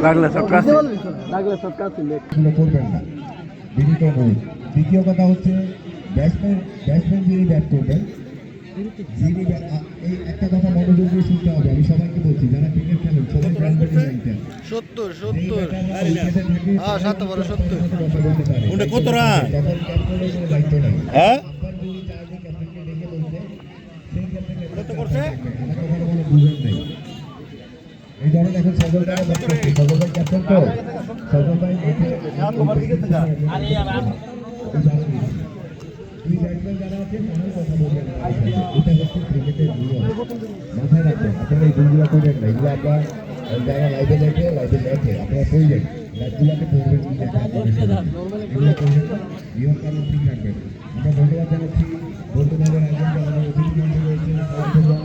লাগলে সব কাজ করবেন না, বিনীত অনুরোধ। দ্বিতীয় কথা হচ্ছে ব্যাটসম্যান যিনি ব্যাট করবেন, যিনি এই একটা কথা মনোযোগ দিয়ে শুনতে হবে। আমি সবাইকে বলছি, যারা ক্রিকেট খেলেন সবাই জানবেন কত রান হ্যাঁ এই ধরনের এখন সজল ভাই ক্যাপ্টেন, তো সজল ভাই যারা আছে কথা বলবেন। এটা হচ্ছে ক্রিকেটের নিয়ম, মাথায় রাখবেন। আপনারা এই ভুলগুলো করবেন না, এগুলো আপনার যারা লাইভে দেখে আপনারা পড়বেন, লাইভগুলোকে পড়বেন, এগুলো করবেন না, নিয়ম কানুন ঠিক রাখবেন। আমরা ধন্যবাদ জানাচ্ছি